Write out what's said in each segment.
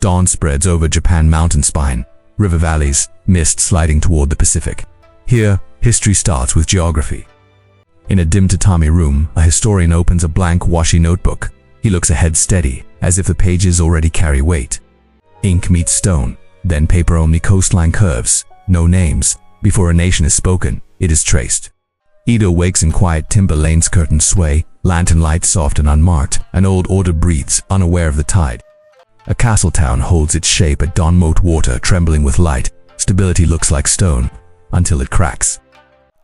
Dawn spreads over Japan mountain spine, river valleys, mist sliding toward the Pacific. Here, history starts with geography. In a dim tatami room, a historian opens a blank washi notebook. He looks ahead steady, as if the pages already carry weight. Ink meets stone, then paper-only coastline curves, no names. Before a nation is spoken, it is traced. Edo wakes in quiet timber lanes, curtains sway, lantern light soft and unmarked, an old order breathes, unaware of the tide. A castle town holds its shape at dawn, moat water trembling with light. Stability looks like stone, until it cracks.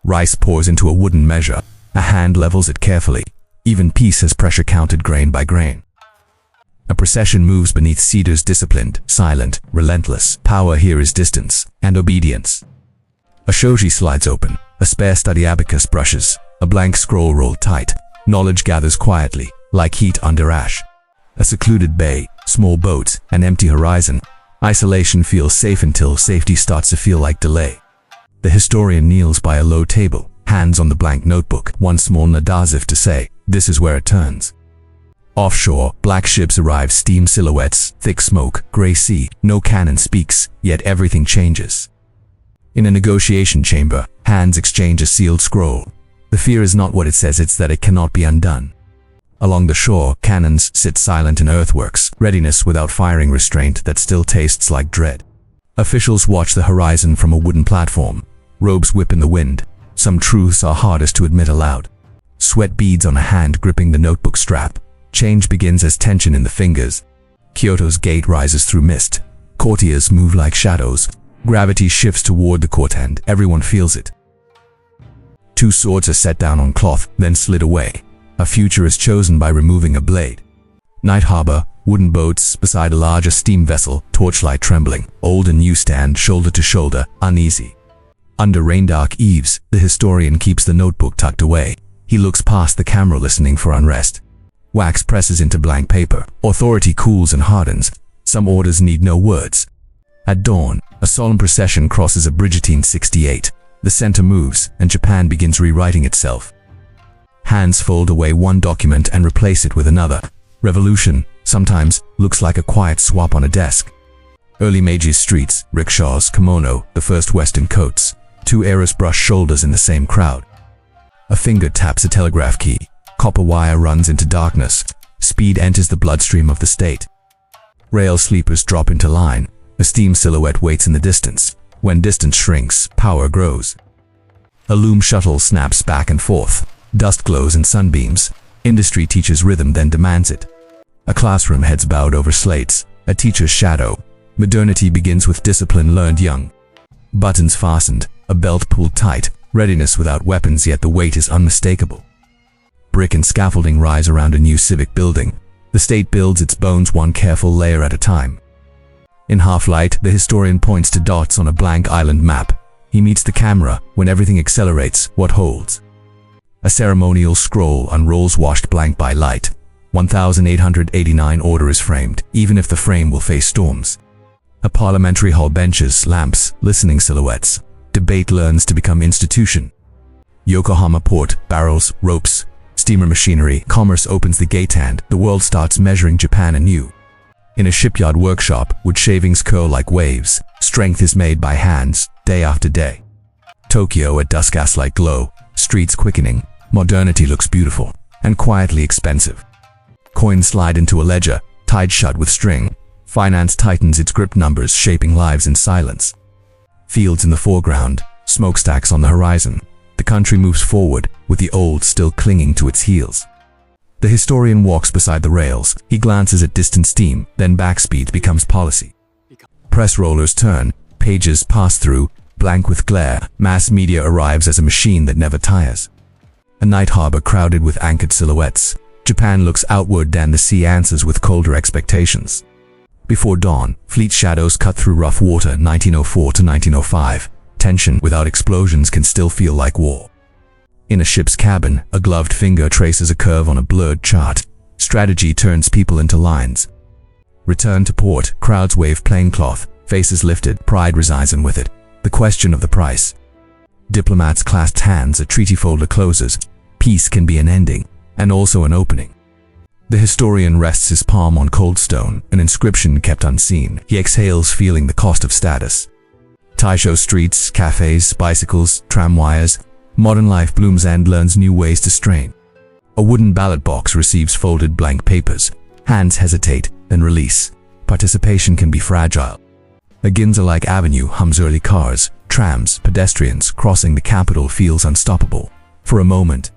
Rice pours into a wooden measure. A hand levels it carefully. Even peace has pressure counted grain by grain. A procession moves beneath cedars, disciplined, silent, relentless. Power here is distance and obedience. A shoji slides open. A spare study abacus brushes. A blank scroll rolled tight. Knowledge gathers quietly, like heat under ash. A secluded bay, small boats, an empty horizon. Isolation feels safe until safety starts to feel like delay. The historian kneels by a low table, hands on the blank notebook, one small nod as if to say, this is where it turns. Offshore, black ships arrive, steam silhouettes, thick smoke, gray sea. No cannon speaks, yet everything changes. In a negotiation chamber, hands exchange a sealed scroll. The fear is not what it says, it's that it cannot be undone. Along the shore, cannons sit silent in earthworks, readiness without firing, restraint that still tastes like dread. Officials watch the horizon from a wooden platform. Robes whip in the wind. Some truths are hardest to admit aloud. Sweat beads on a hand gripping the notebook strap. Change begins as tension in the fingers. Kyoto's gate rises through mist. Courtiers move like shadows. Gravity shifts toward the court and everyone feels it. Two swords are set down on cloth, then slid away. A future is chosen by removing a blade. Night harbor, wooden boats beside a larger steam vessel, torchlight trembling, old and new stand shoulder to shoulder, uneasy. Under rain-dark eaves, the historian keeps the notebook tucked away. He looks past the camera listening for unrest. Wax presses into blank paper. Authority cools and hardens. Some orders need no words. At dawn, a solemn procession crosses a Brigantine 68. The center moves, and Japan begins rewriting itself. Hands fold away one document and replace it with another. Revolution, sometimes, looks like a quiet swap on a desk. Early Meiji streets, rickshaws, kimono, the first Western coats. Two eras brush shoulders in the same crowd. A finger taps a telegraph key. Copper wire runs into darkness. Speed enters the bloodstream of the state. Rail sleepers drop into line. A steam silhouette waits in the distance. When distance shrinks, power grows. A loom shuttle snaps back and forth. Dust glows in sunbeams. Industry teaches rhythm, then demands it. A classroom heads bowed over slates. A teacher's shadow. Modernity begins with discipline learned young. Buttons fastened. A belt pulled tight. Readiness without weapons, yet the weight is unmistakable. Brick and scaffolding rise around a new civic building. The state builds its bones one careful layer at a time. In half-light, the historian points to dots on a blank island map. He meets the camera. When everything accelerates, what holds? A ceremonial scroll unrolls, washed blank by light. 1889 order is framed, even if the frame will face storms. A parliamentary hall, benches, lamps, listening silhouettes. Debate learns to become institution. Yokohama port, barrels, ropes, steamer machinery. Commerce opens the gate and the world starts measuring Japan anew. In a shipyard workshop, wood shavings curl like waves. Strength is made by hands, day after day. Tokyo at dusk, gaslight glow. Streets quickening. Modernity looks beautiful and quietly expensive. Coins slide into a ledger, tied shut with string. Finance tightens its grip, numbers shaping lives in silence. Fields in the foreground, smokestacks on the horizon. The country moves forward, with the old still clinging to its heels. The historian walks beside the rails. He glances at distant steam, then backspeed becomes policy. Press rollers turn, pages pass through, blank with glare. Mass media arrives as a machine that never tires. A night harbor crowded with anchored silhouettes. Japan looks outward, and the sea answers with colder expectations. Before dawn, fleet shadows cut through rough water. 1904 to 1905. Tension without explosions can still feel like war. In a ship's cabin, a gloved finger traces a curve on a blurred chart. Strategy turns people into lines. Return to port, crowds wave plaincloth, faces lifted, pride resides in with it. The question of the price. Diplomats clasped hands, a treaty folder closes. Peace can be an ending, and also an opening. The historian rests his palm on cold stone, an inscription kept unseen. He exhales, feeling the cost of status. Taisho streets, cafes, bicycles, tram wires. Modern life blooms and learns new ways to strain. A wooden ballot box receives folded blank papers. Hands hesitate, then release. Participation can be fragile. A Ginza-like avenue hums early cars, trams, pedestrians crossing the capital feels unstoppable. For a moment.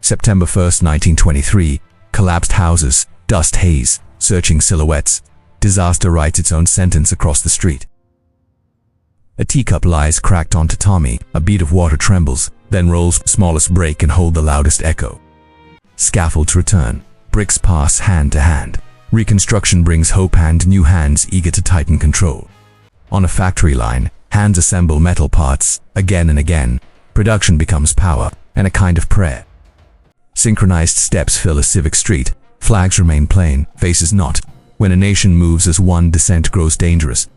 September 1st, 1923. Collapsed houses, dust haze, searching silhouettes. Disaster writes its own sentence across the street. A teacup lies cracked on tatami, a bead of water trembles, then rolls. Smallest break and hold the loudest echo. Scaffolds return, bricks pass hand to hand. Reconstruction brings hope and new hands eager to tighten control. On a factory line, hands assemble metal parts, again and again. Production becomes power, and a kind of prayer. Synchronized steps fill a civic street, flags remain plain, faces not. When a nation moves as one, dissent grows dangerous.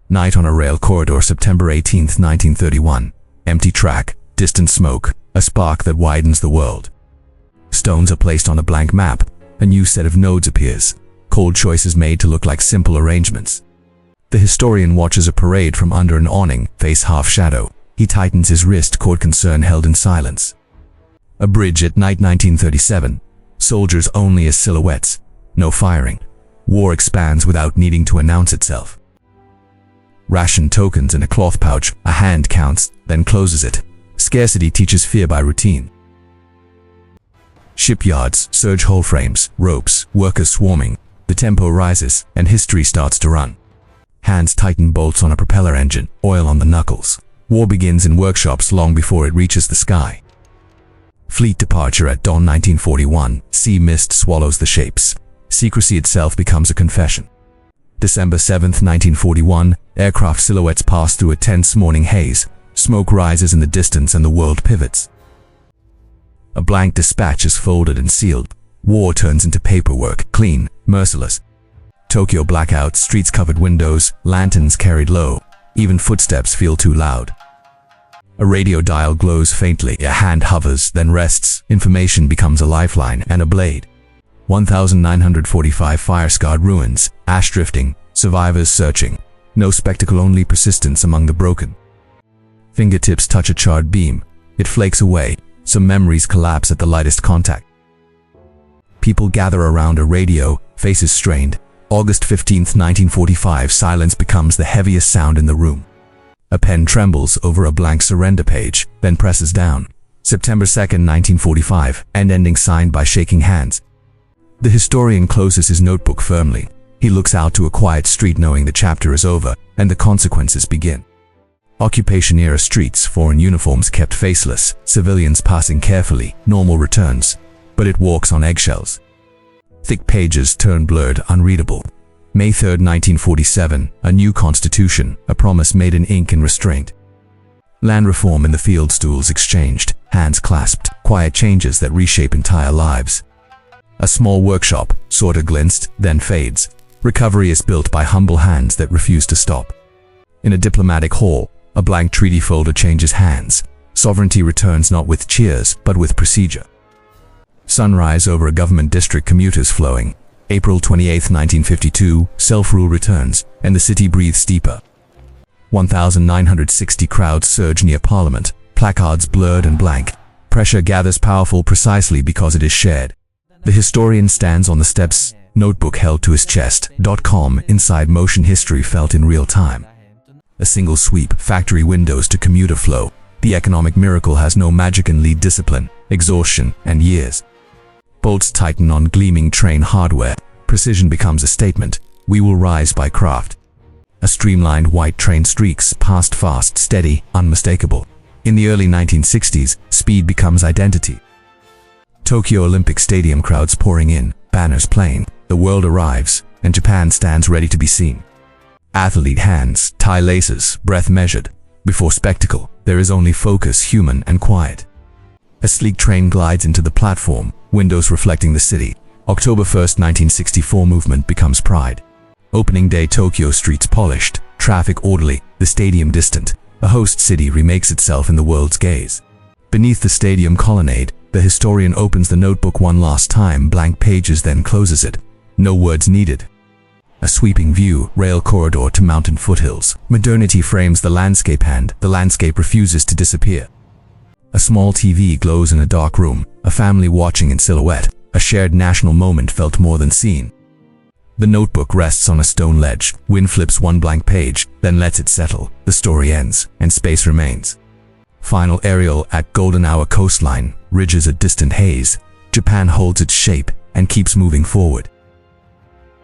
Night on a rail corridor, September 18, 1931. Empty track, distant smoke, a spark that widens the world. Stones are placed on a blank map, a new set of nodes appears, cold choices made to look like simple arrangements. The historian watches a parade from under an awning, face half shadow. He tightens his wrist cord, concern held in silence. A bridge at night, 1937. Soldiers only as silhouettes. No firing. War expands without needing to announce itself. Ration tokens in a cloth pouch. A hand counts, then closes it. Scarcity teaches fear by routine. Shipyards, surge hull frames, ropes, workers swarming. The tempo rises, and history starts to run. Hands tighten bolts on a propeller engine, oil on the knuckles. War begins in workshops long before it reaches the sky. Fleet departure at dawn, 1941. Sea mist swallows the shapes. Secrecy itself becomes a confession. December 7th, 1941. Aircraft silhouettes pass through a tense morning haze. Smoke rises in the distance and the world pivots. A blank dispatch is folded and sealed. War turns into paperwork, clean, merciless. Tokyo blackout, streets covered windows, lanterns carried low. Even footsteps feel too loud. A radio dial glows faintly. A hand hovers, then rests. Information becomes a lifeline and a blade. 1945 fire-scarred ruins, ash drifting, survivors searching. No spectacle, only persistence among the broken. Fingertips touch a charred beam. It flakes away. Some memories collapse at the lightest contact. People gather around a radio, faces strained. August 15, 1945. Silence becomes the heaviest sound in the room. A pen trembles over a blank surrender page, then presses down. September 2, 1945. End ending signed by shaking hands. The historian closes his notebook firmly. He looks out to a quiet street knowing the chapter is over, and the consequences begin. Occupation-era streets, foreign uniforms kept faceless, civilians passing carefully, normal returns. But it walks on eggshells. Thick pages turn blurred, unreadable. May 3, 1947, a new constitution, a promise made in ink and restraint. Land reform in the field, stools exchanged, hands clasped, quiet changes that reshape entire lives. A small workshop, sorter glints, then fades. Recovery is built by humble hands that refuse to stop. In a diplomatic hall, a blank treaty folder changes hands. Sovereignty returns not with cheers, but with procedure. Sunrise over a government district, commuters flowing. April 28, 1952, self-rule returns, and the city breathes deeper. 1,960 crowds surge near Parliament, placards blurred and blank. Pressure gathers powerful precisely because it is shared. The historian stands on the steps, notebook held to his chest. Inside motion, history felt in real time. A single sweep, factory windows to commuter flow. The economic miracle has no magic and lead discipline, exhaustion, and years. Bolts tighten on gleaming train hardware. Precision becomes a statement. We will rise by craft. A streamlined white train streaks past, fast, steady, unmistakable. In the early 1960s, speed becomes identity. Tokyo Olympic Stadium, crowds pouring in, banners playing. The world arrives, and Japan stands ready to be seen. Athlete hands, tie laces, breath measured. Before spectacle, there is only focus, human and quiet. A sleek train glides into the platform, windows reflecting the city. October 1, 1964, movement becomes pride. Opening day, Tokyo streets polished, traffic orderly, the stadium distant. A host city remakes itself in the world's gaze. Beneath the stadium colonnade, The historian opens the notebook one last time, blank pages, then closes it. No words needed. A sweeping view, rail corridor to mountain foothills. Modernity frames the landscape and the landscape refuses to disappear. A small TV glows in a dark room, a family watching in silhouette. A shared national moment felt more than seen. The notebook rests on a stone ledge. Wind flips one blank page, then lets it settle. The story ends, and space remains. Final aerial at golden hour coastline, ridges a distant haze. Japan holds its shape and keeps moving forward.